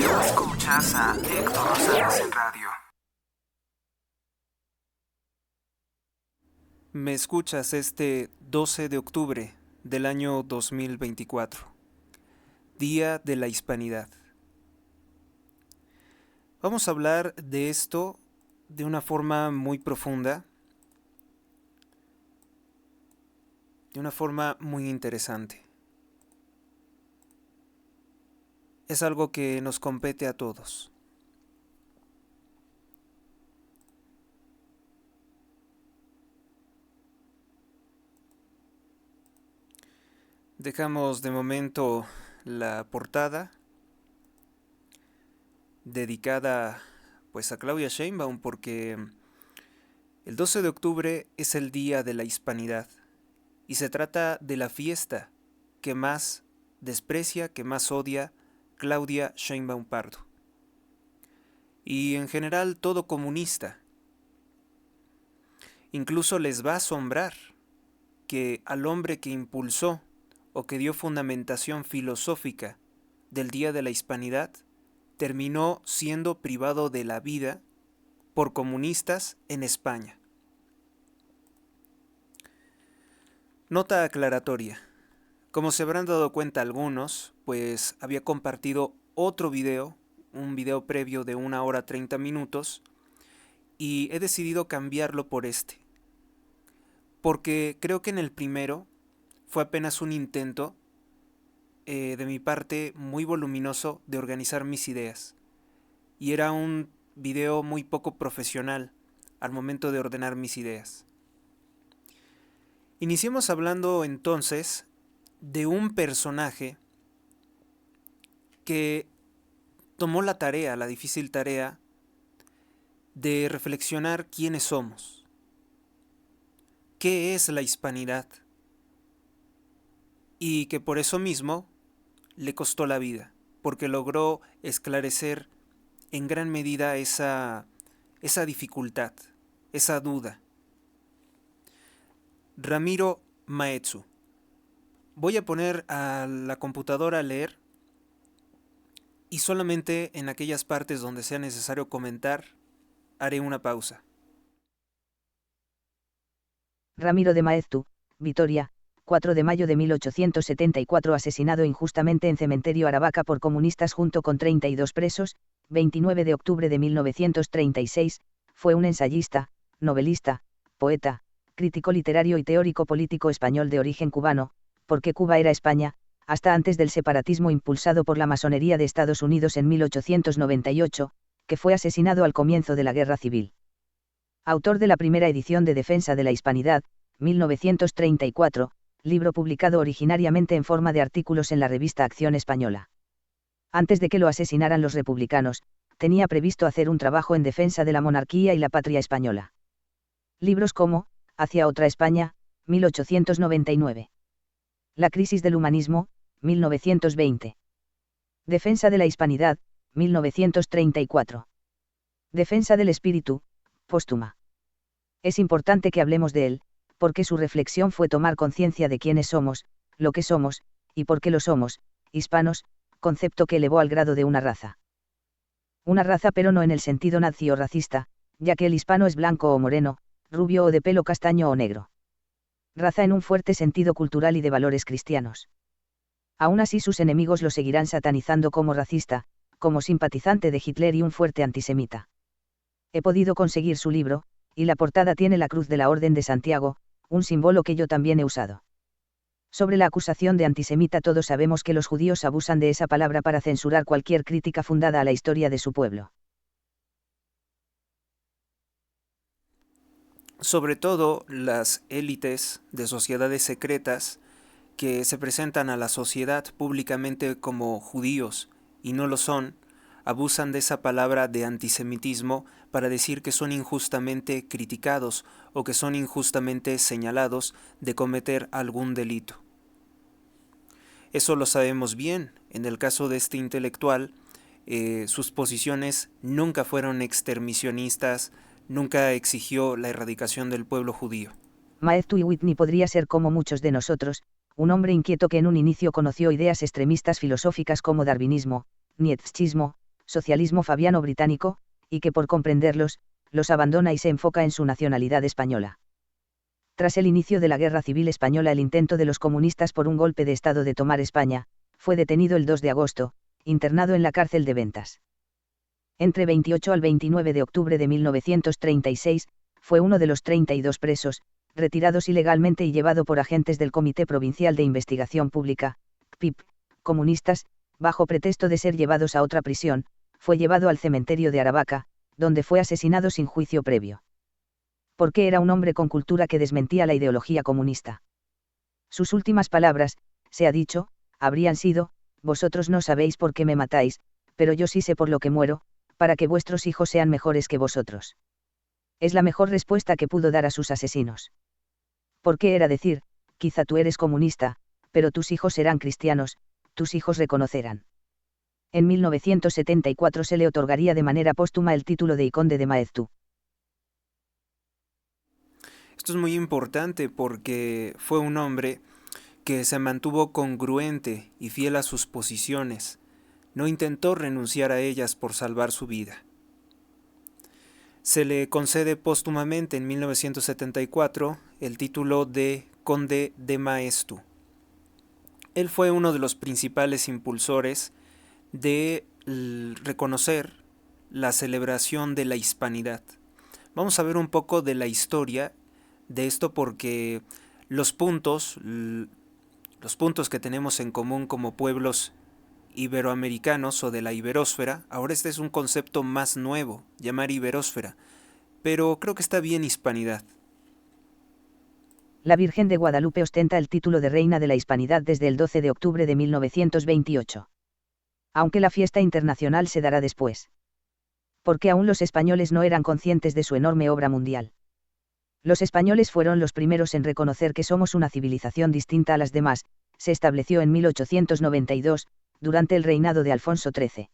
Escuchas a Héctor Rosales en radio. Me escuchas este 12 de octubre del año 2024, Día de la Hispanidad. Vamos a hablar de esto de una forma muy profunda, de una forma muy interesante. Es algo que nos compete a todos. Dejamos de momento la portada dedicada pues a Claudia Sheinbaum porque el 12 de octubre es el Día de la Hispanidad y se trata de la fiesta que más desprecia, que más odia Claudia Sheinbaum Pardo. Y en general todo comunista. Incluso les va a asombrar que al hombre que impulsó o que dio fundamentación filosófica del Día de la Hispanidad terminó siendo privado de la vida por comunistas en España. Nota aclaratoria. Como se habrán dado cuenta algunos, pues había compartido otro video, un video previo de 1 hora 30 minutos, y he decidido cambiarlo por este. Porque creo que en el primero fue apenas un intento de mi parte muy voluminoso de organizar mis ideas. Y era un video muy poco profesional al momento de ordenar mis ideas. Iniciemos hablando entonces de un personaje que tomó la tarea, la difícil tarea, de reflexionar quiénes somos. ¿Qué es la hispanidad? Y que por eso mismo le costó la vida, porque logró esclarecer en gran medida esa dificultad, esa duda. Ramiro Maeztu. Voy a poner a la computadora a leer y solamente en aquellas partes donde sea necesario comentar haré una pausa. Ramiro de Maeztu, Vitoria, 4 de mayo de 1874, asesinado injustamente en Cementerio Aravaca por comunistas junto con 32 presos. 29 de octubre de 1936, fue un ensayista, novelista, poeta, crítico literario y teórico político español de origen cubano, porque Cuba era España, hasta antes del separatismo impulsado por la masonería de Estados Unidos en 1898, que fue asesinado al comienzo de la Guerra Civil. Autor de la primera edición de Defensa de la Hispanidad, 1934, libro publicado originariamente en forma de artículos en la revista Acción Española. Antes de que lo asesinaran los republicanos, tenía previsto hacer un trabajo en defensa de la monarquía y la patria española. Libros como Hacia otra España, 1899. La crisis del humanismo, 1920. Defensa de la Hispanidad, 1934. Defensa del espíritu, póstuma. Es importante que hablemos de él, porque su reflexión fue tomar conciencia de quiénes somos, lo que somos, y por qué lo somos, hispanos, concepto que elevó al grado de una raza. Una raza, pero no en el sentido nazi o racista, ya que el hispano es blanco o moreno, rubio o de pelo castaño o negro. Raza en un fuerte sentido cultural y de valores cristianos. Aún así sus enemigos lo seguirán satanizando como racista, como simpatizante de Hitler y un fuerte antisemita. He podido conseguir su libro, y la portada tiene la cruz de la Orden de Santiago, un símbolo que yo también he usado. Sobre la acusación de antisemita, todos sabemos que los judíos abusan de esa palabra para censurar cualquier crítica fundada a la historia de su pueblo. Sobre todo las élites de sociedades secretas que se presentan a la sociedad públicamente como judíos y no lo son, abusan de esa palabra de antisemitismo para decir que son injustamente criticados o que son injustamente señalados de cometer algún delito. Eso lo sabemos bien. En el caso de este intelectual, sus posiciones nunca fueron extermisionistas, nunca exigió la erradicación del pueblo judío. Maeztu y Whitney podría ser como muchos de nosotros, un hombre inquieto que en un inicio conoció ideas extremistas filosóficas como darwinismo, nietzscheismo, socialismo fabiano británico, y que por comprenderlos, los abandona y se enfoca en su nacionalidad española. Tras el inicio de la Guerra Civil Española, el intento de los comunistas por un golpe de Estado de tomar España, fue detenido el 2 de agosto, internado en la cárcel de Ventas. Entre 28 al 29 de octubre de 1936, fue uno de los 32 presos, retirados ilegalmente y llevado por agentes del Comité Provincial de Investigación Pública, CPIP, comunistas, bajo pretexto de ser llevados a otra prisión, fue llevado al cementerio de Aravaca, donde fue asesinado sin juicio previo. Porque era un hombre con cultura que desmentía la ideología comunista. Sus últimas palabras, se ha dicho, habrían sido: vosotros no sabéis por qué me matáis, pero yo sí sé por lo que muero, para que vuestros hijos sean mejores que vosotros. Es la mejor respuesta que pudo dar a sus asesinos. Porque era decir: quizá tú eres comunista, pero tus hijos serán cristianos, tus hijos reconocerán. En 1974 se le otorgaría de manera póstuma el título de conde de Maeztu. Esto es muy importante porque fue un hombre que se mantuvo congruente y fiel a sus posiciones. No intentó renunciar a ellas por salvar su vida. Se le concede póstumamente en 1974 el título de conde de Maeztu. Él fue uno de los principales impulsores de reconocer la celebración de la hispanidad. Vamos a ver un poco de la historia de esto porque los puntos que tenemos en común como pueblos iberoamericanos o de la iberósfera, ahora este es un concepto más nuevo, llamar iberósfera, pero creo que está bien hispanidad. La Virgen de Guadalupe ostenta el título de Reina de la Hispanidad desde el 12 de octubre de 1928. Aunque la fiesta internacional se dará después. Porque aún los españoles no eran conscientes de su enorme obra mundial. Los españoles fueron los primeros en reconocer que somos una civilización distinta a las demás. Se estableció en 1892, durante el reinado de Alfonso XIII.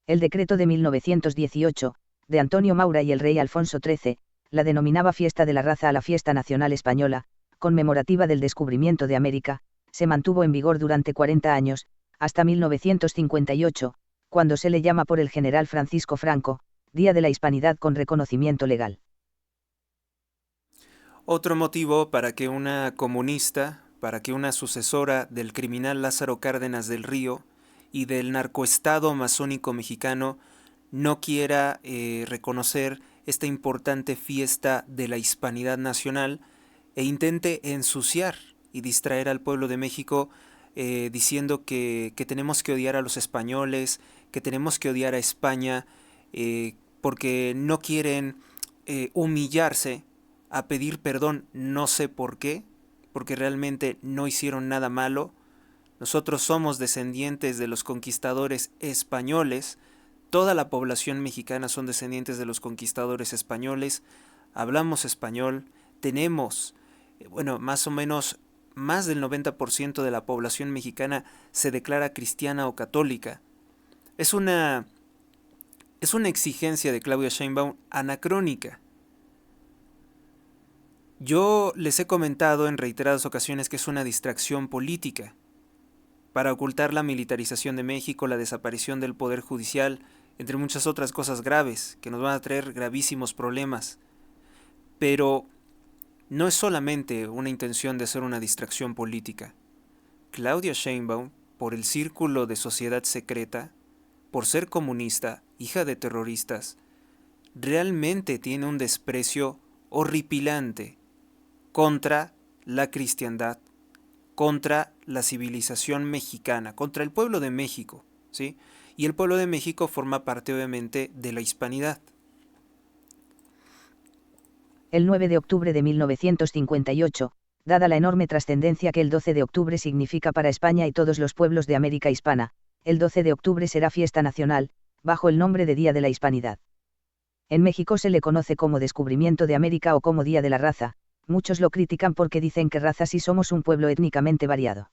El decreto de 1918, de Antonio Maura y el rey Alfonso XIII, la denominaba Fiesta de la Raza a la Fiesta Nacional Española, conmemorativa del descubrimiento de América, se mantuvo en vigor durante 40 años, hasta 1958, cuando se le llama por el general Francisco Franco, Día de la Hispanidad con reconocimiento legal. Otro motivo para que una comunista, para que una sucesora del criminal Lázaro Cárdenas del Río y del narcoestado masónico mexicano no quiera reconocer esta importante fiesta de la hispanidad nacional e intente ensuciar y distraer al pueblo de México diciendo que tenemos que odiar a los españoles, que tenemos que odiar a España porque no quieren humillarse a pedir perdón, no sé por qué, porque realmente no hicieron nada malo. Nosotros somos descendientes de los conquistadores españoles, toda la población mexicana son descendientes de los conquistadores españoles, hablamos español, tenemos, más o menos más del 90% de la población mexicana se declara cristiana o católica. Es una exigencia de Claudia Sheinbaum anacrónica. Yo les he comentado en reiteradas ocasiones que es una distracción política para ocultar la militarización de México, la desaparición del poder judicial, entre muchas otras cosas graves que nos van a traer gravísimos problemas. Pero no es solamente una intención de hacer una distracción política. Claudia Sheinbaum, por el círculo de sociedad secreta, por ser comunista, hija de terroristas, realmente tiene un desprecio horripilante contra la cristiandad, contra la civilización mexicana, contra el pueblo de México, ¿sí? Y el pueblo de México forma parte obviamente de la hispanidad. El 9 de octubre de 1958, dada la enorme trascendencia que el 12 de octubre significa para España y todos los pueblos de América Hispana, el 12 de octubre será fiesta nacional, bajo el nombre de Día de la Hispanidad. En México se le conoce como Descubrimiento de América o como Día de la Raza. Muchos lo critican porque dicen que raza sí somos un pueblo étnicamente variado.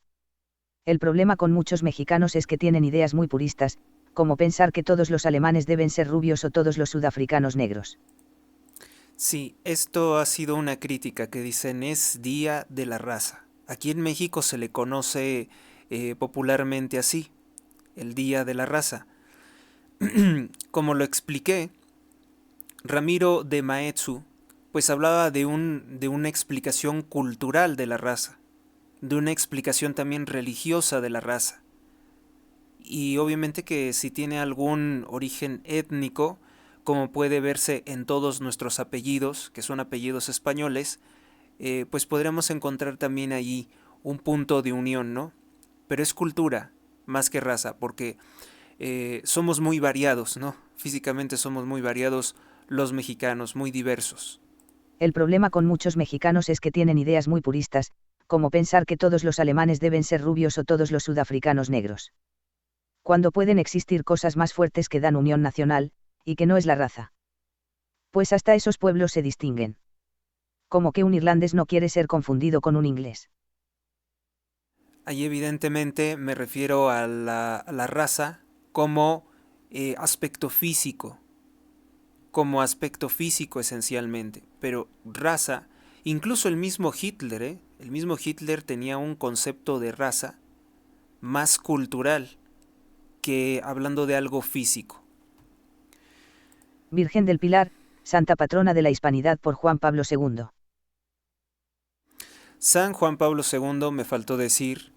El problema con muchos mexicanos es que tienen ideas muy puristas, como pensar que todos los alemanes deben ser rubios o todos los sudafricanos negros. Sí, esto ha sido una crítica que dicen es Día de la Raza. Aquí en México se le conoce popularmente así, el Día de la Raza. Como lo expliqué, Ramiro de Maeztu pues hablaba de una explicación cultural de la raza, de una explicación también religiosa de la raza. Y obviamente que si tiene algún origen étnico, como puede verse en todos nuestros apellidos, que son apellidos españoles, pues podremos encontrar también allí un punto de unión, ¿no? Pero es cultura más que raza, porque somos muy variados, ¿no? Físicamente somos muy variados los mexicanos, muy diversos. El problema con muchos mexicanos es que tienen ideas muy puristas, como pensar que todos los alemanes deben ser rubios o todos los sudafricanos negros. Cuando pueden existir cosas más fuertes que dan unión nacional, y que no es la raza. Pues hasta esos pueblos se distinguen. Como que un irlandés no quiere ser confundido con un inglés. Ahí evidentemente me refiero a la raza como como aspecto físico esencialmente, pero raza, incluso el mismo Hitler tenía un concepto de raza más cultural que hablando de algo físico. Virgen del Pilar, Santa Patrona de la Hispanidad por Juan Pablo II. San Juan Pablo II, me faltó decir,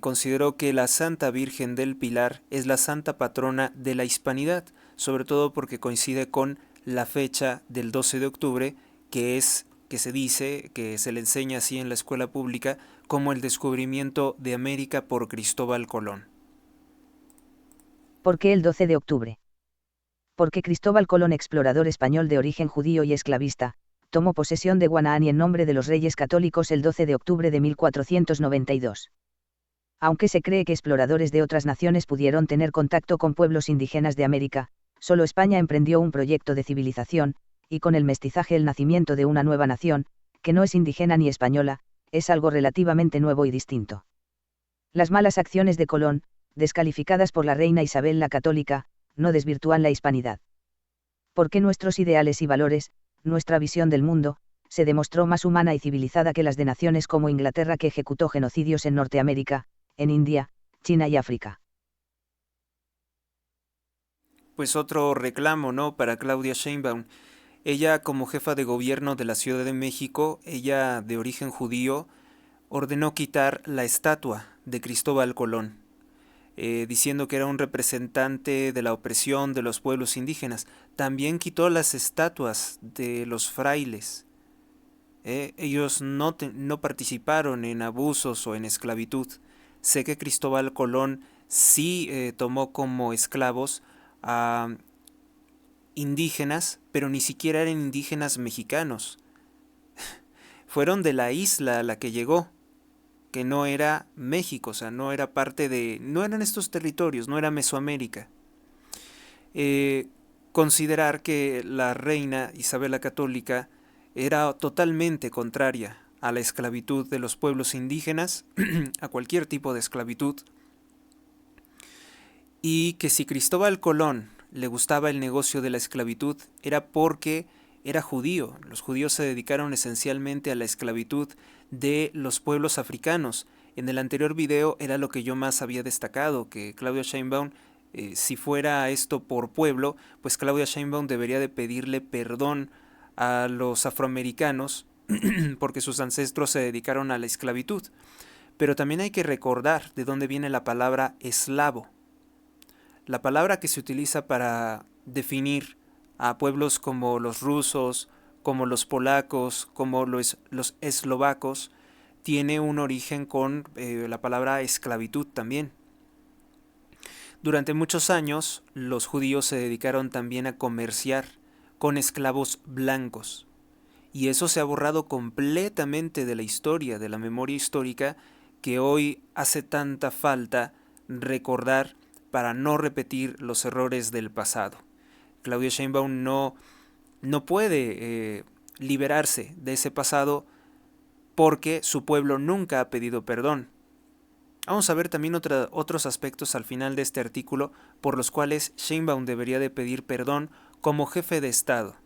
consideró que la Santa Virgen del Pilar es la Santa Patrona de la Hispanidad, sobre todo porque coincide con la fecha del 12 de octubre, que se dice, que se le enseña así en la escuela pública, como el descubrimiento de América por Cristóbal Colón. ¿Por qué el 12 de octubre? Porque Cristóbal Colón, explorador español de origen judío y esclavista, tomó posesión de Guanaani en nombre de los Reyes Católicos el 12 de octubre de 1492. Aunque se cree que exploradores de otras naciones pudieron tener contacto con pueblos indígenas de América, solo España emprendió un proyecto de civilización, y con el mestizaje el nacimiento de una nueva nación, que no es indígena ni española, es algo relativamente nuevo y distinto. Las malas acciones de Colón, descalificadas por la reina Isabel la Católica, no desvirtúan la hispanidad. Porque nuestros ideales y valores, nuestra visión del mundo, se demostró más humana y civilizada que las de naciones como Inglaterra, que ejecutó genocidios en Norteamérica, en India, China y África. Pues otro reclamo, ¿no?, para Claudia Sheinbaum. Ella, como jefa de gobierno de la Ciudad de México, ella de origen judío, ordenó quitar la estatua de Cristóbal Colón, diciendo que era un representante de la opresión de los pueblos indígenas. También quitó las estatuas de los frailes. Ellos no participaron en abusos o en esclavitud. Sé que Cristóbal Colón sí tomó como esclavos a indígenas, pero ni siquiera eran indígenas mexicanos. Fueron de la isla a la que llegó, que no era México, o sea, no era parte de, no eran estos territorios, no era Mesoamérica. Considerar que la reina Isabel la Católica era totalmente contraria a la esclavitud de los pueblos indígenas, a cualquier tipo de esclavitud, y que si Cristóbal Colón le gustaba el negocio de la esclavitud era porque era judío. Los judíos se dedicaron esencialmente a la esclavitud de los pueblos africanos. En el anterior video era lo que yo más había destacado, que Claudia Sheinbaum, si fuera esto por pueblo, pues Claudia Sheinbaum debería de pedirle perdón a los afroamericanos porque sus ancestros se dedicaron a la esclavitud. Pero también hay que recordar de dónde viene la palabra eslavo. La palabra que se utiliza para definir a pueblos como los rusos, como los polacos, como los eslovacos, tiene un origen con la palabra esclavitud también. Durante muchos años, los judíos se dedicaron también a comerciar con esclavos blancos. Y eso se ha borrado completamente de la historia, de la memoria histórica, que hoy hace tanta falta recordar para no repetir los errores del pasado. Claudia Sheinbaum no puede liberarse de ese pasado porque su pueblo nunca ha pedido perdón. Vamos a ver también otros aspectos al final de este artículo por los cuales Sheinbaum debería de pedir perdón como jefe de Estado.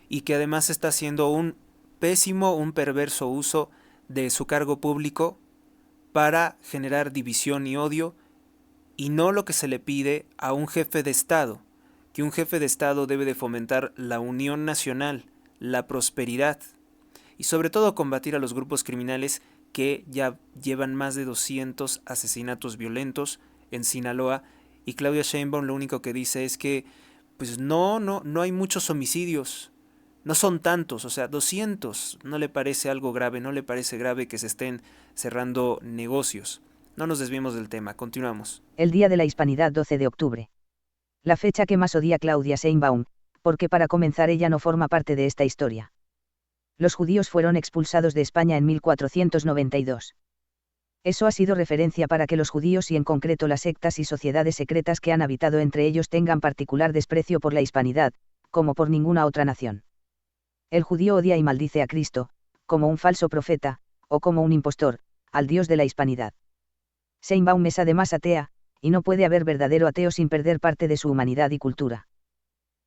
Y que además está haciendo un pésimo, un perverso uso de su cargo público para generar división y odio y no lo que se le pide a un jefe de Estado, que un jefe de Estado debe de fomentar la unión nacional, la prosperidad y sobre todo combatir a los grupos criminales que ya llevan más de 200 asesinatos violentos en Sinaloa, y Claudia Sheinbaum lo único que dice es que pues no hay muchos homicidios, no son tantos, o sea, 200 no le parece algo grave, no le parece grave que se estén cerrando negocios. No nos desviemos del tema, continuamos. El Día de la Hispanidad 12 de octubre. La fecha que más odia Claudia Sheinbaum, porque para comenzar ella no forma parte de esta historia. Los judíos fueron expulsados de España en 1492. Eso ha sido referencia para que los judíos y en concreto las sectas y sociedades secretas que han habitado entre ellos tengan particular desprecio por la hispanidad, como por ninguna otra nación. El judío odia y maldice a Cristo, como un falso profeta, o como un impostor, al Dios de la hispanidad. Sheinbaum es además atea, y no puede haber verdadero ateo sin perder parte de su humanidad y cultura.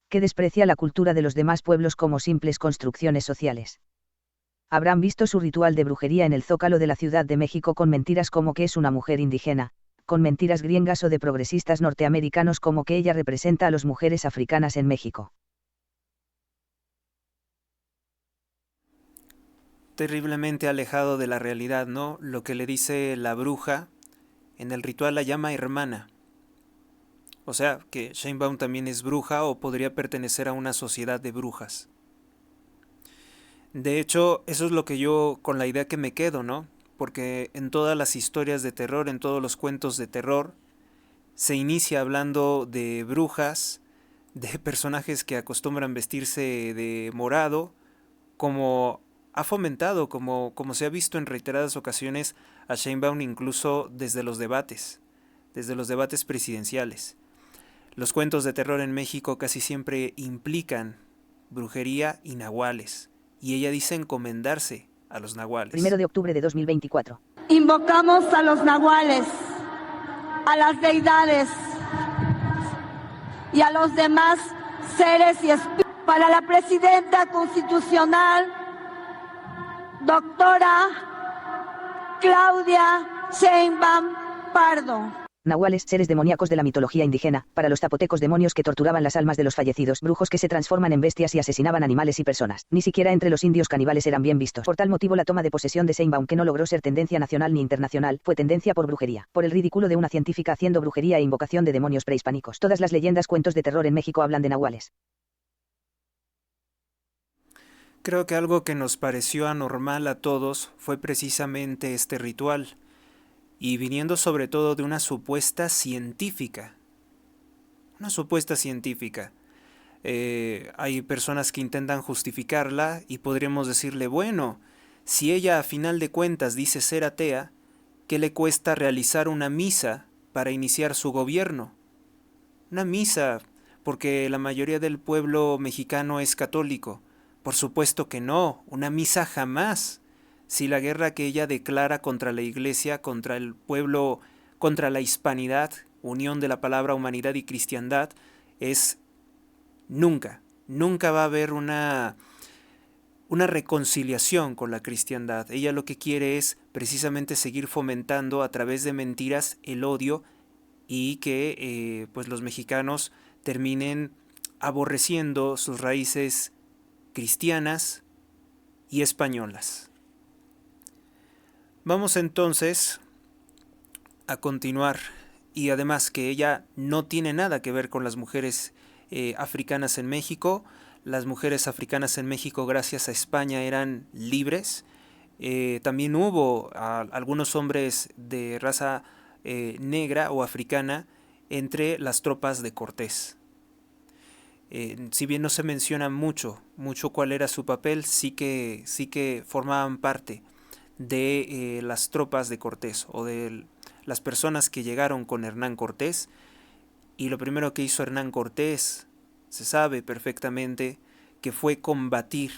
Que desprecia la cultura de los demás pueblos como simples construcciones sociales. Habrán visto su ritual de brujería en el Zócalo de la Ciudad de México con mentiras como que es una mujer indígena, con mentiras griegas o de progresistas norteamericanos como que ella representa a las mujeres africanas en México. Terriblemente alejado de la realidad, ¿no? Lo que le dice la bruja, en el ritual la llama hermana. O sea, que Sheinbaum también es bruja o podría pertenecer a una sociedad de brujas. De hecho, eso es lo que yo, con la idea que me quedo, ¿no? Porque en todas las historias de terror, en todos los cuentos de terror, se inicia hablando de brujas, de personajes que acostumbran vestirse de morado, como ha fomentado, como se ha visto en reiteradas ocasiones a Sheinbaum incluso desde los debates presidenciales. Los cuentos de terror en México casi siempre implican brujería y nahuales, y ella dice encomendarse a los nahuales. 1 de octubre de 2024. Invocamos a los nahuales, a las deidades y a los demás seres y espíritus. Para la presidenta constitucional, doctora Claudia Sheinbaum Pardo. Nahuales, seres demoníacos de la mitología indígena, para los zapotecos demonios que torturaban las almas de los fallecidos, brujos que se transforman en bestias y asesinaban animales y personas. Ni siquiera entre los indios caníbales eran bien vistos. Por tal motivo la toma de posesión de Sheinbaum, que no logró ser tendencia nacional ni internacional, fue tendencia por brujería, por el ridículo de una científica haciendo brujería e invocación de demonios prehispánicos. Todas las leyendas, cuentos de terror en México hablan de nahuales. Creo que algo que nos pareció anormal a todos fue precisamente este ritual, y viniendo sobre todo de una supuesta científica. Hay personas que intentan justificarla y podríamos decirle, bueno, si ella a final de cuentas dice ser atea, ¿qué le cuesta realizar una misa para iniciar su gobierno? Una misa, porque la mayoría del pueblo mexicano es católico. Por supuesto que no, una misa jamás. Si la guerra que ella declara contra la iglesia, contra el pueblo, contra la hispanidad, unión de la palabra humanidad y cristiandad, es nunca va a haber una reconciliación con la cristiandad. Ella lo que quiere es precisamente seguir fomentando a través de mentiras el odio y que pues los mexicanos terminen aborreciendo sus raíces cristianas y españolas. Vamos entonces a continuar, y además que ella no tiene nada que ver con las mujeres africanas en México. Las mujeres africanas en México gracias a España eran libres. También hubo algunos hombres de raza negra o africana entre las tropas de Cortés. Si bien no se menciona mucho cuál era su papel, sí que formaban parte de las tropas de Cortés o de las personas que llegaron con Hernán Cortés. Y lo primero que hizo Hernán Cortés, se sabe perfectamente, que fue combatir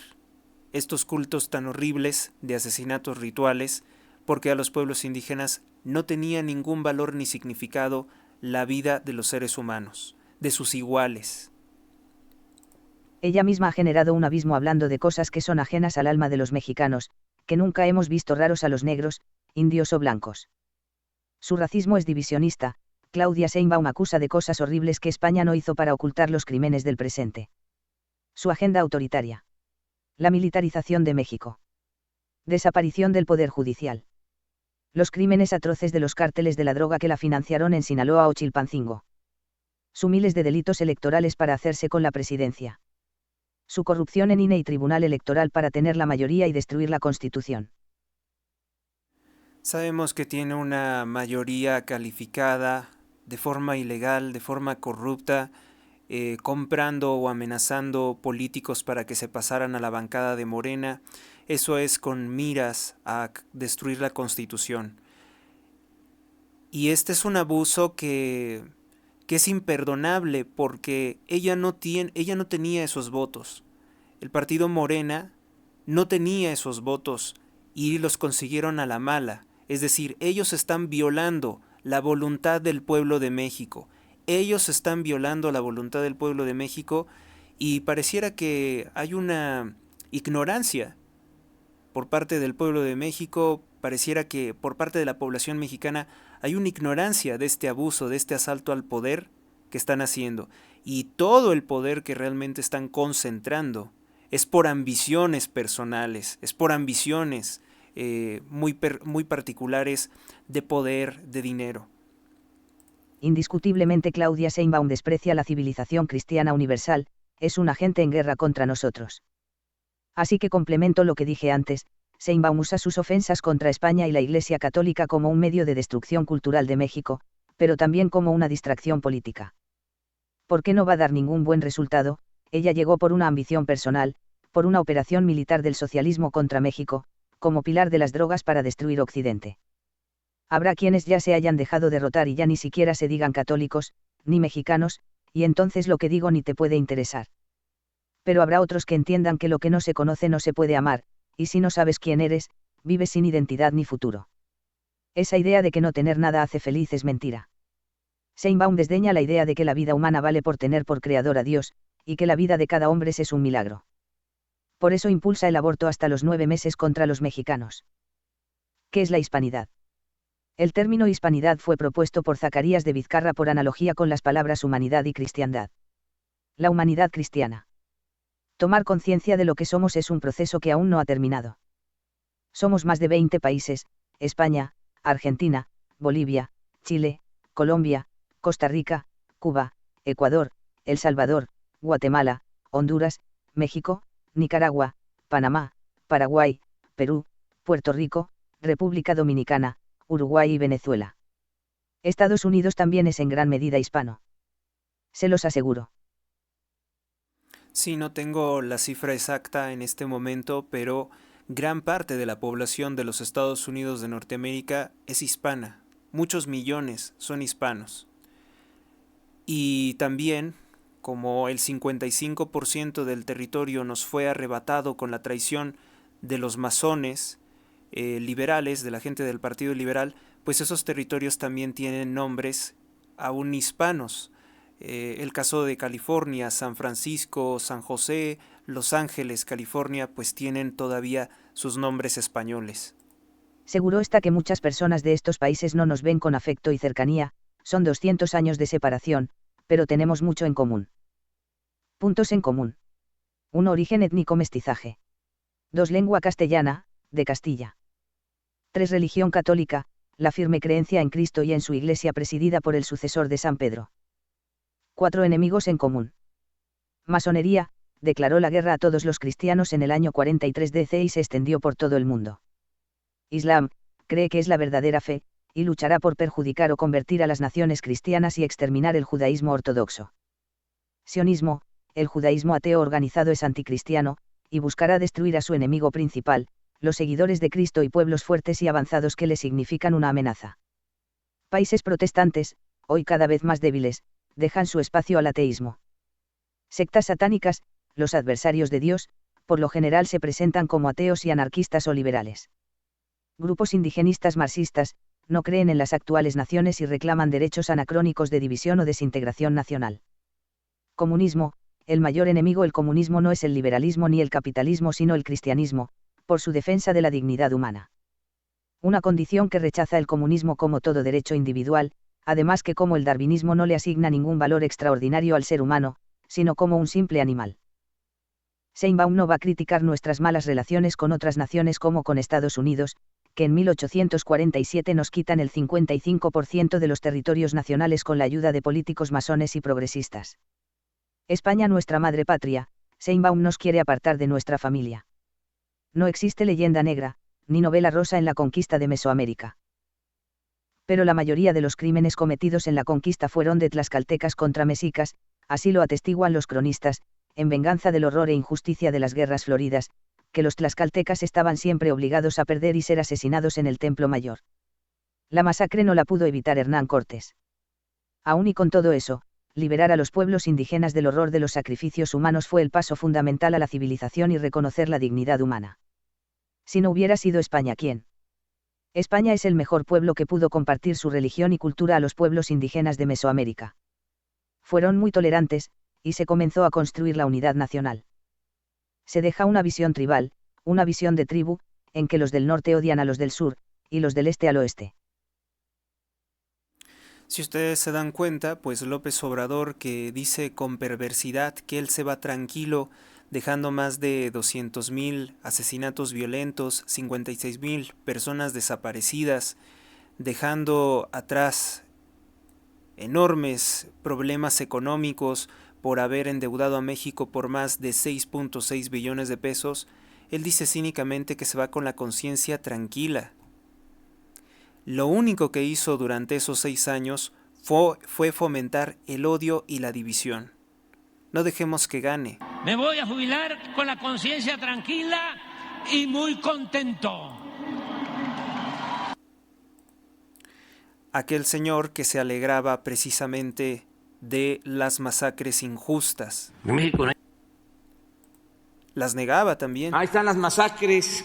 estos cultos tan horribles de asesinatos rituales, porque a los pueblos indígenas no tenía ningún valor ni significado la vida de los seres humanos, de sus iguales. Ella misma ha generado un abismo hablando de cosas que son ajenas al alma de los mexicanos, que nunca hemos visto raros a los negros, indios o blancos. Su racismo es divisionista, Claudia Sheinbaum acusa de cosas horribles que España no hizo para ocultar los crímenes del presente. Su agenda autoritaria. La militarización de México. Desaparición del Poder Judicial. Los crímenes atroces de los cárteles de la droga que la financiaron en Sinaloa o Chilpancingo. Su miles de delitos electorales para hacerse con la presidencia. Su corrupción en INE y Tribunal Electoral para tener la mayoría y destruir la Constitución. Sabemos que tiene una mayoría calificada de forma ilegal, de forma corrupta, comprando o amenazando políticos para que se pasaran a la bancada de Morena. Eso es con miras a destruir la Constitución. Y este es un abuso que es imperdonable porque ella no tenía esos votos. El partido Morena no tenía esos votos y los consiguieron a la mala. Es decir, ellos están violando la voluntad del pueblo de México. Ellos están violando la voluntad del pueblo de México y pareciera que hay una ignorancia por parte del pueblo de México, pareciera que por parte de la población mexicana hay una ignorancia de este abuso, de este asalto al poder que están haciendo. Y todo el poder que realmente están concentrando es por ambiciones personales, es por ambiciones muy particulares de poder, de dinero. Indiscutiblemente Claudia Sheinbaum desprecia la civilización cristiana universal, es un agente en guerra contra nosotros. Así que complemento lo que dije antes, Sheinbaum usa sus ofensas contra España y la Iglesia Católica como un medio de destrucción cultural de México, pero también como una distracción política. ¿Por qué no va a dar ningún buen resultado? Ella llegó por una ambición personal, por una operación militar del socialismo contra México, como pilar de las drogas para destruir Occidente. Habrá quienes ya se hayan dejado derrotar y ya ni siquiera se digan católicos, ni mexicanos, y entonces lo que digo ni te puede interesar. Pero habrá otros que entiendan que lo que no se conoce no se puede amar, y si no sabes quién eres, vives sin identidad ni futuro. Esa idea de que no tener nada hace feliz es mentira. Sheinbaum desdeña la idea de que la vida humana vale por tener por creador a Dios, y que la vida de cada hombre es un milagro. Por eso impulsa el aborto hasta los 9 meses contra los mexicanos. ¿Qué es la hispanidad? El término hispanidad fue propuesto por Zacarías de Vizcarra por analogía con las palabras humanidad y cristiandad. La humanidad cristiana. Tomar conciencia de lo que somos es un proceso que aún no ha terminado. Somos más de 20 países: España, Argentina, Bolivia, Chile, Colombia, Costa Rica, Cuba, Ecuador, El Salvador, Guatemala, Honduras, México, Nicaragua, Panamá, Paraguay, Perú, Puerto Rico, República Dominicana, Uruguay y Venezuela. Estados Unidos también es en gran medida hispano. Se los aseguro. Sí, no tengo la cifra exacta en este momento, pero gran parte de la población de los Estados Unidos de Norteamérica es hispana. Muchos millones son hispanos. Y también, como el 55% del territorio nos fue arrebatado con la traición de los masones liberales, de la gente del Partido Liberal, pues esos territorios también tienen nombres aún hispanos. El caso de California, San Francisco, San José, Los Ángeles, California, pues tienen todavía sus nombres españoles. Seguro está que muchas personas de estos países no nos ven con afecto y cercanía, son 200 años de separación, pero tenemos mucho en común. Puntos en común. 1. Origen étnico mestizaje. 2. Lengua castellana, de Castilla. 3. Religión católica, la firme creencia en Cristo y en su Iglesia presidida por el sucesor de San Pedro. 4. Enemigos en común. Masonería, declaró la guerra a todos los cristianos en el año 43 DC y se extendió por todo el mundo. Islam, cree que es la verdadera fe, y luchará por perjudicar o convertir a las naciones cristianas y exterminar el judaísmo ortodoxo. Sionismo, el judaísmo ateo organizado es anticristiano, y buscará destruir a su enemigo principal, los seguidores de Cristo y pueblos fuertes y avanzados que le significan una amenaza. Países protestantes, hoy cada vez más débiles, dejan su espacio al ateísmo. Sectas satánicas, los adversarios de Dios, por lo general se presentan como ateos y anarquistas o liberales. Grupos indigenistas marxistas, no creen en las actuales naciones y reclaman derechos anacrónicos de división o desintegración nacional. Comunismo, el mayor enemigo. El comunismo no es el liberalismo ni el capitalismo sino el cristianismo, por su defensa de la dignidad humana. Una condición que rechaza el comunismo como todo derecho individual, además que como el darwinismo no le asigna ningún valor extraordinario al ser humano, sino como un simple animal. Sheinbaum no va a criticar nuestras malas relaciones con otras naciones como con Estados Unidos, que en 1847 nos quitan el 55% de los territorios nacionales con la ayuda de políticos masones y progresistas. España, nuestra madre patria, Sheinbaum nos quiere apartar de nuestra familia. No existe leyenda negra, ni novela rosa en la conquista de Mesoamérica. Pero la mayoría de los crímenes cometidos en la conquista fueron de tlaxcaltecas contra mexicas, así lo atestiguan los cronistas, en venganza del horror e injusticia de las guerras floridas, que los tlaxcaltecas estaban siempre obligados a perder y ser asesinados en el Templo Mayor. La masacre no la pudo evitar Hernán Cortés. Aún y con todo eso, liberar a los pueblos indígenas del horror de los sacrificios humanos fue el paso fundamental a la civilización y reconocer la dignidad humana. Si no hubiera sido España, ¿quién? España es el mejor pueblo que pudo compartir su religión y cultura a los pueblos indígenas de Mesoamérica. Fueron muy tolerantes, y se comenzó a construir la unidad nacional. Se deja una visión tribal, una visión de tribu, en que los del norte odian a los del sur, y los del este al oeste. Si ustedes se dan cuenta, pues López Obrador, que dice con perversidad que él se va tranquilo, dejando más de 200,000 asesinatos violentos, 56,000 personas desaparecidas, dejando atrás enormes problemas económicos por haber endeudado a México por más de 6.6 billones de pesos, él dice cínicamente que se va con la conciencia tranquila. Lo único que hizo durante esos 6 años fue fomentar el odio y la división. No dejemos que gane. Me voy a jubilar con la conciencia tranquila y muy contento. Aquel señor que se alegraba precisamente de las masacres injustas. En México no hay... Las negaba también. Ahí están las masacres.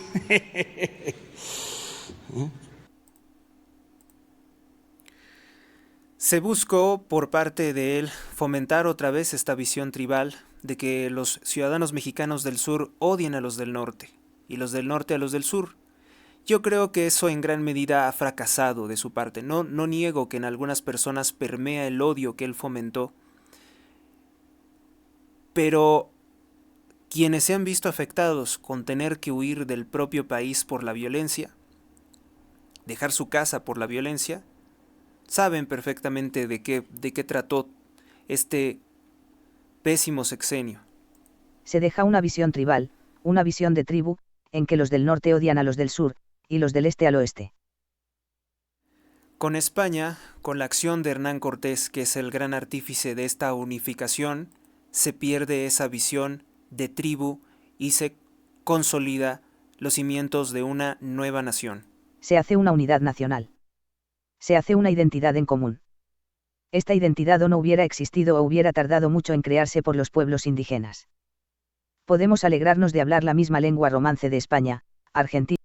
Se buscó por parte de él fomentar otra vez esta visión tribal de que los ciudadanos mexicanos del sur odien a los del norte y los del norte a los del sur. Yo creo que eso en gran medida ha fracasado de su parte. No niego que en algunas personas permea el odio que él fomentó, pero quienes se han visto afectados con tener que huir del propio país por la violencia, dejar su casa por la violencia, saben perfectamente de qué trató este pésimo sexenio. Se deja una visión tribal, una visión de tribu, en que los del norte odian a los del sur, y los del este al oeste. Con España, con la acción de Hernán Cortés, que es el gran artífice de esta unificación, se pierde esa visión de tribu y se consolida los cimientos de una nueva nación. Se hace una unidad nacional. Se hace una identidad en común. Esta identidad o no hubiera existido o hubiera tardado mucho en crearse por los pueblos indígenas. Podemos alegrarnos de hablar la misma lengua romance de España, Argentina.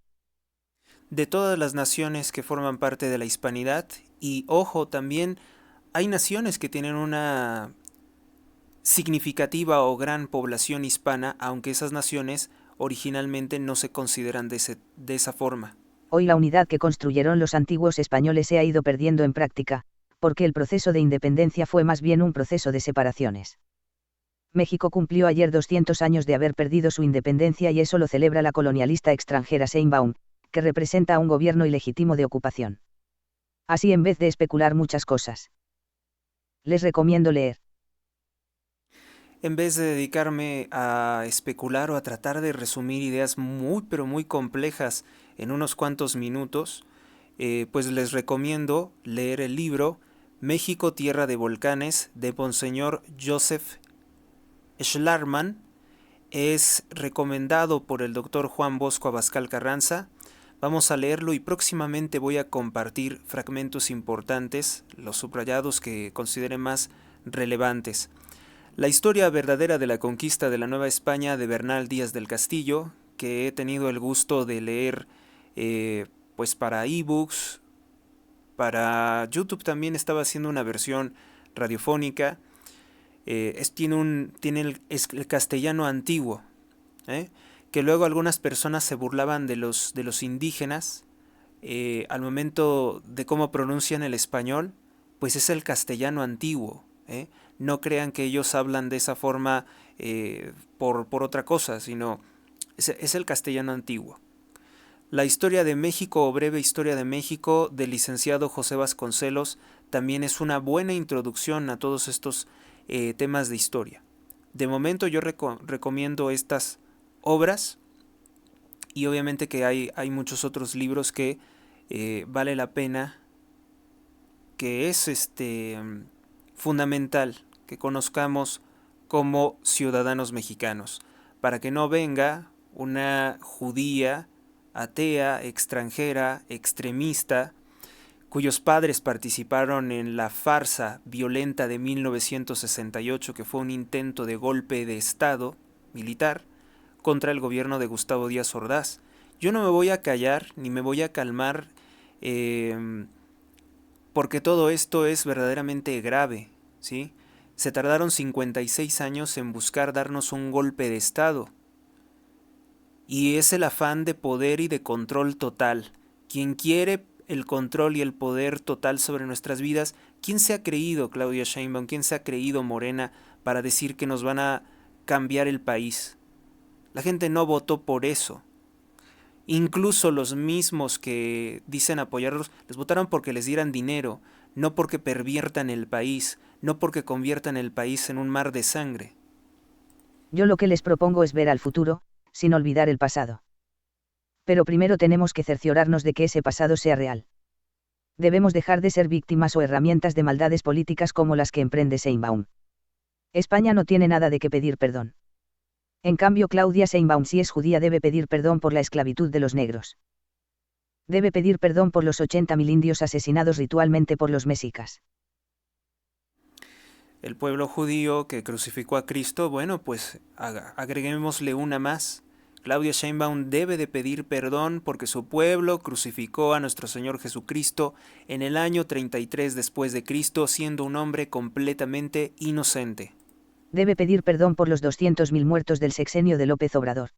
De todas las naciones que forman parte de la hispanidad, y ojo, también hay naciones que tienen una significativa o gran población hispana, aunque esas naciones originalmente no se consideran de esa forma. Hoy la unidad que construyeron los antiguos españoles se ha ido perdiendo en práctica, porque el proceso de independencia fue más bien un proceso de separaciones. México cumplió ayer 200 años de haber perdido su independencia y eso lo celebra la colonialista extranjera Sheinbaum, que representa a un gobierno ilegítimo de ocupación. Así en vez de especular muchas cosas. Les recomiendo leer. En vez de dedicarme a especular o a tratar de resumir ideas muy pero muy complejas en unos cuantos minutos, pues les recomiendo leer el libro México, Tierra de Volcanes de Monseñor Joseph Schlarman. Es recomendado por el doctor Juan Bosco Abascal Carranza. Vamos a leerlo y próximamente voy a compartir fragmentos importantes, los subrayados que considere más relevantes. La historia verdadera de la conquista de la Nueva España de Bernal Díaz del Castillo, que he tenido el gusto de leer pues para ebooks, para YouTube también estaba haciendo una versión radiofónica. Tiene el castellano antiguo, que luego algunas personas se burlaban de los indígenas al momento de cómo pronuncian el español, pues es el castellano antiguo, ¿eh? No crean que ellos hablan de esa forma por otra cosa, sino es el castellano antiguo. La historia de México o breve historia de México del licenciado José Vasconcelos también es una buena introducción a todos estos temas de historia. De momento yo recomiendo estas obras y obviamente que hay muchos otros libros que vale la pena, que es fundamental que conozcamos como ciudadanos mexicanos, para que no venga una judía, atea, extranjera, extremista, cuyos padres participaron en la farsa violenta de 1968, que fue un intento de golpe de Estado militar contra el gobierno de Gustavo Díaz Ordaz. Yo no me voy a callar ni me voy a calmar porque todo esto es verdaderamente grave, ¿sí? Se tardaron 56 años en buscar darnos un golpe de Estado. Y es el afán de poder y de control total. Quien quiere el control y el poder total sobre nuestras vidas, ¿quién se ha creído Claudia Sheinbaum? ¿Quién se ha creído Morena para decir que nos van a cambiar el país? La gente no votó por eso. Incluso los mismos que dicen apoyarlos, les votaron porque les dieran dinero, no porque perviertan el país, no porque conviertan el país en un mar de sangre. Yo lo que les propongo es ver al futuro, sin olvidar el pasado. Pero primero tenemos que cerciorarnos de que ese pasado sea real. Debemos dejar de ser víctimas o herramientas de maldades políticas como las que emprende Sheinbaum. España no tiene nada de qué pedir perdón. En cambio, Claudia Sheinbaum, si es judía, debe pedir perdón por la esclavitud de los negros. Debe pedir perdón por los 80.000 indios asesinados ritualmente por los mexicas. El pueblo judío que crucificó a Cristo, bueno, pues agreguémosle una más. Claudia Sheinbaum debe de pedir perdón porque su pueblo crucificó a nuestro Señor Jesucristo en el año 33 después de Cristo, siendo un hombre completamente inocente. Debe pedir perdón por los 200.000 muertos del sexenio de López Obrador.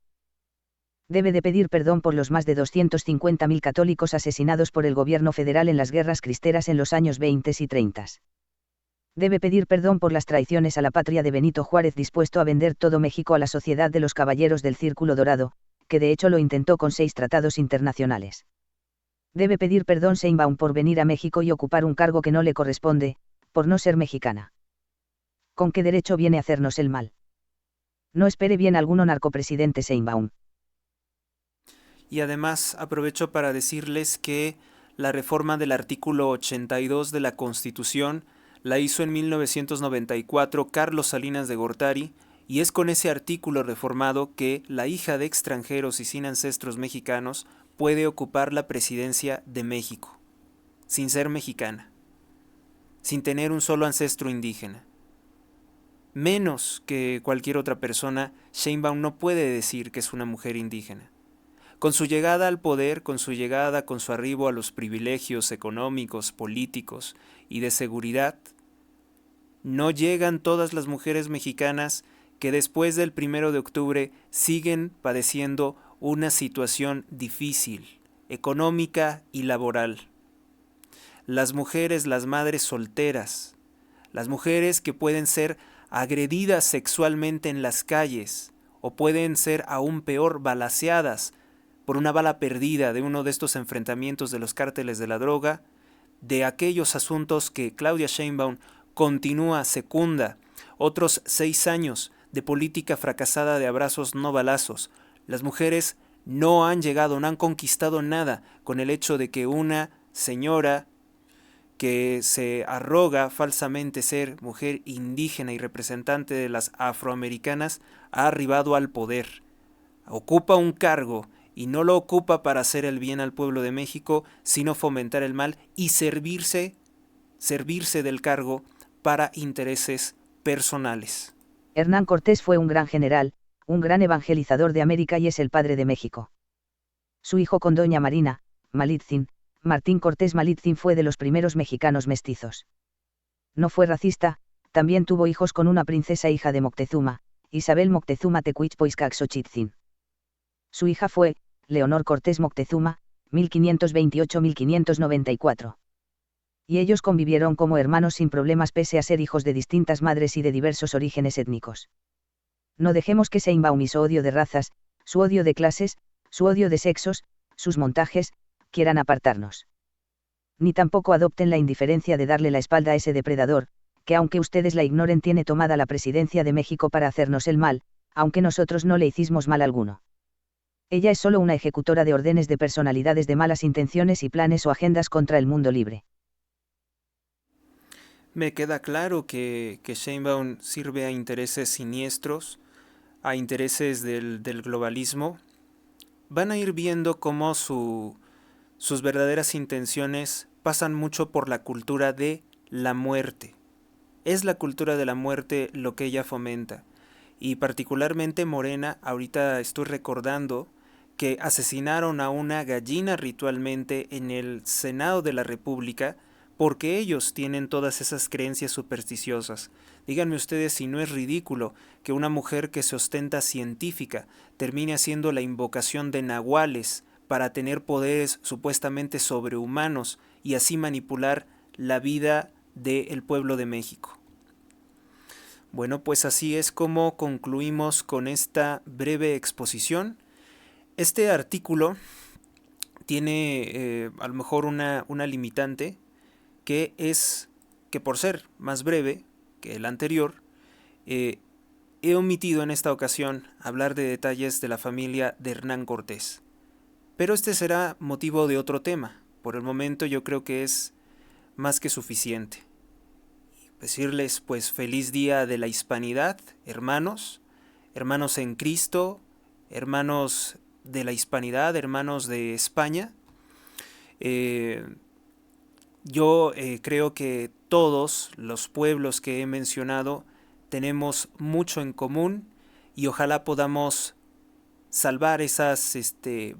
Debe de pedir perdón por los más de 250.000 católicos asesinados por el gobierno federal en las guerras cristeras en los años 20 y 30. Debe pedir perdón por las traiciones a la patria de Benito Juárez, dispuesto a vender todo México a la Sociedad de los Caballeros del Círculo Dorado, que de hecho lo intentó con 6 tratados internacionales. Debe pedir perdón Sheinbaum por venir a México y ocupar un cargo que no le corresponde, por no ser mexicana. ¿Con qué derecho viene a hacernos el mal? No espere bien alguno narcopresidente Sheinbaum. Y además aprovecho para decirles que la reforma del artículo 82 de la Constitución la hizo en 1994 Carlos Salinas de Gortari, y es con ese artículo reformado que la hija de extranjeros y sin ancestros mexicanos puede ocupar la presidencia de México, sin ser mexicana, sin tener un solo ancestro indígena. Menos que cualquier otra persona, Sheinbaum no puede decir que es una mujer indígena. Con su llegada al poder, con su arribo a los privilegios económicos, políticos y de seguridad, no llegan todas las mujeres mexicanas que después del 1 de octubre siguen padeciendo una situación difícil, económica y laboral. Las mujeres, las madres solteras, las mujeres que pueden ser agredidas sexualmente en las calles o pueden ser aún peor balaceadas por una bala perdida de uno de estos enfrentamientos de los cárteles de la droga, de aquellos asuntos que Claudia Sheinbaum continúa, secunda, otros 6 años de política fracasada de abrazos no balazos. Las mujeres no han llegado, no han conquistado nada con el hecho de que una señora que se arroga falsamente ser mujer indígena y representante de las afroamericanas ha arribado al poder. Ocupa un cargo y no lo ocupa para hacer el bien al pueblo de México, sino fomentar el mal y servirse del cargo para intereses personales. Hernán Cortés fue un gran general, un gran evangelizador de América y es el padre de México. Su hijo con doña Marina, Malitzin, Martín Cortés Malitzin, fue de los primeros mexicanos mestizos. No fue racista, también tuvo hijos con una princesa hija de Moctezuma, Isabel Moctezuma Tecuichpoiscaxochitzin. Su hija fue, Leonor Cortés Moctezuma, 1528-1594. y ellos convivieron como hermanos sin problemas pese a ser hijos de distintas madres y de diversos orígenes étnicos. No dejemos que Sheinbaum y su odio de razas, su odio de clases, su odio de sexos, sus montajes, quieran apartarnos. Ni tampoco adopten la indiferencia de darle la espalda a ese depredador, que aunque ustedes la ignoren tiene tomada la presidencia de México para hacernos el mal, aunque nosotros no le hicimos mal alguno. Ella es solo una ejecutora de órdenes de personalidades de malas intenciones y planes o agendas contra el mundo libre. Me queda claro que Sheinbaum sirve a intereses siniestros, a intereses del globalismo. Van a ir viendo cómo sus verdaderas intenciones pasan mucho por la cultura de la muerte. Es la cultura de la muerte lo que ella fomenta. Y particularmente Morena, ahorita estoy recordando que asesinaron a una gallina ritualmente en el Senado de la República porque ellos tienen todas esas creencias supersticiosas. Díganme ustedes si no es ridículo que una mujer que se ostenta científica termine haciendo la invocación de nahuales para tener poderes supuestamente sobrehumanos y así manipular la vida del pueblo de México. Bueno, pues así es como concluimos con esta breve exposición. Este artículo tiene a lo mejor una limitante, que es que por ser más breve que el anterior, he omitido en esta ocasión hablar de detalles de la familia de Hernán Cortés. Pero este será motivo de otro tema. Por el momento yo creo que es más que suficiente. Decirles pues feliz día de la hispanidad, hermanos en Cristo, hermanos de la hispanidad, hermanos de España. Yo creo que todos los pueblos que he mencionado tenemos mucho en común y ojalá podamos salvar esas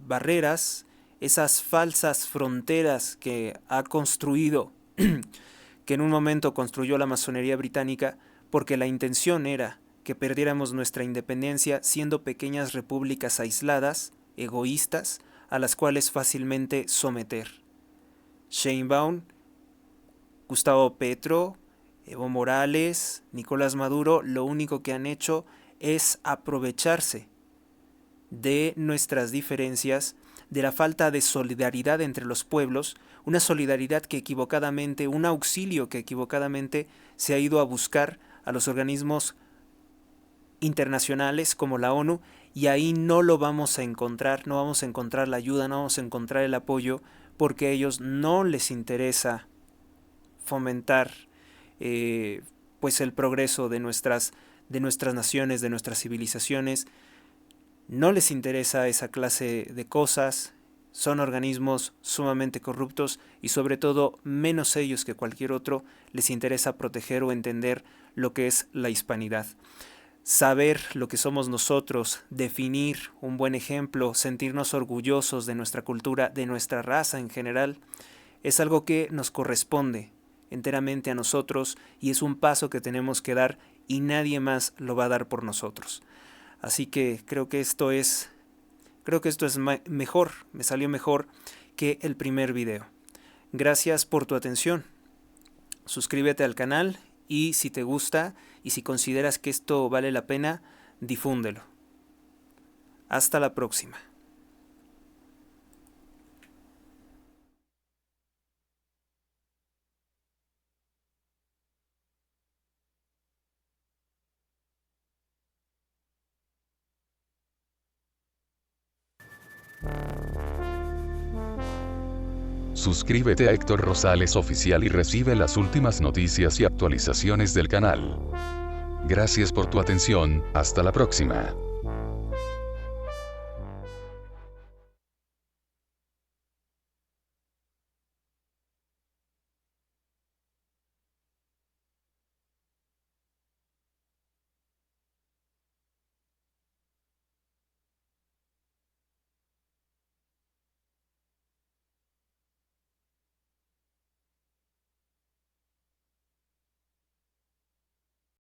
barreras, esas falsas fronteras que ha construido, que en un momento construyó la masonería británica, porque la intención era que perdiéramos nuestra independencia siendo pequeñas repúblicas aisladas, egoístas, a las cuales fácilmente someter. Sheinbaum, Gustavo Petro, Evo Morales, Nicolás Maduro, lo único que han hecho es aprovecharse de nuestras diferencias, de la falta de solidaridad entre los pueblos, una solidaridad que equivocadamente, un auxilio que equivocadamente se ha ido a buscar a los organismos internacionales como la ONU, y ahí no lo vamos a encontrar, no vamos a encontrar la ayuda, no vamos a encontrar el apoyo, porque a ellos no les interesa fomentar pues el progreso de nuestras naciones, de nuestras civilizaciones. No les interesa esa clase de cosas, son organismos sumamente corruptos y sobre todo menos ellos que cualquier otro les interesa proteger o entender lo que es la hispanidad. Saber lo que somos nosotros, definir un buen ejemplo, sentirnos orgullosos de nuestra cultura, de nuestra raza en general, es algo que nos corresponde enteramente a nosotros y es un paso que tenemos que dar y nadie más lo va a dar por nosotros. Así que creo que esto es mejor, me salió mejor que el primer video. Gracias por tu atención. Suscríbete al canal y si te gusta y si consideras que esto vale la pena, difúndelo. Hasta la próxima. Suscríbete a Héctor Rosales Oficial y recibe las últimas noticias y actualizaciones del canal. Gracias por tu atención, hasta la próxima.